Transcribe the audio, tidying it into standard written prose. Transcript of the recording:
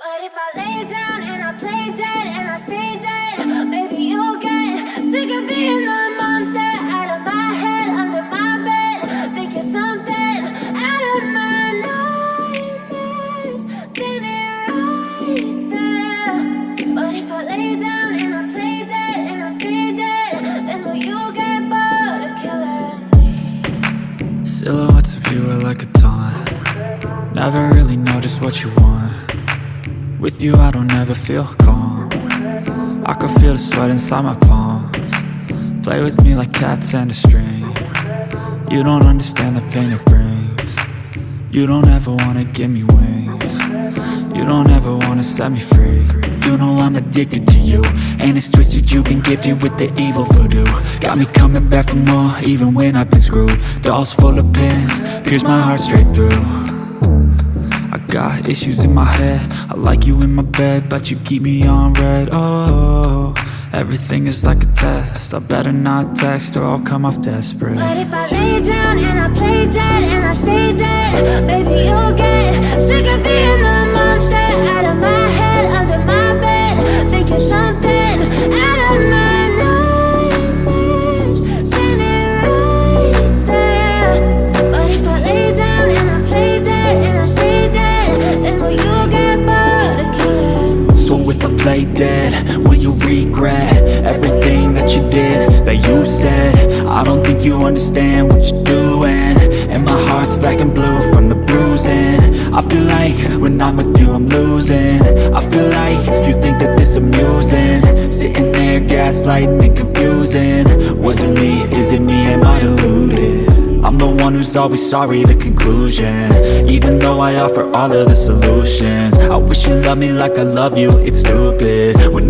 But if I lay down and I play dead and I stay dead, maybe you'll get sick of being the monster out of my head, under my bed. Think you're something out of my nightmares, standing right there. But if I lay down and I play dead and I stay dead, then will you get bored of killing me? Silhouettes of you are like a taunt. Never really know just what you want. With you I don't ever feel calm. I can feel the sweat inside my palms. Play with me like cats and a string. You don't understand the pain it brings. You don't ever wanna give me wings. You don't ever wanna set me free. You know I'm addicted to you, and it's twisted, you've been gifted with the evil voodoo. Got me coming back for more, even when I've been screwed. Dolls full of pins, pierce my heart straight through. I got issues in my head, I like you in my bed, but you keep me on red. Oh, everything is like a test, I better not text or I'll come off desperate. But if I lay down and I play dead and I stay dead, maybe you'll get sick of being the monster out of my head, under my bed. Think you're something out of my nightmares, standing right there. But if I lay down and I play dead and I stay dead, then will you get bored of killing me? So if I play dead, will you regret everything that you did, that you said? I don't think you understand what you're doing, and my heart's black and blue from the bruising. I feel like when I'm with you I'm losing. I feel like you think that this amusing, sitting there gaslighting and confusing. Was it me? Is it me? Am I deluded? I'm the one who's always sorry, the conclusion. Even though I offer all of the solutions, I wish you loved me like I love you, it's stupid when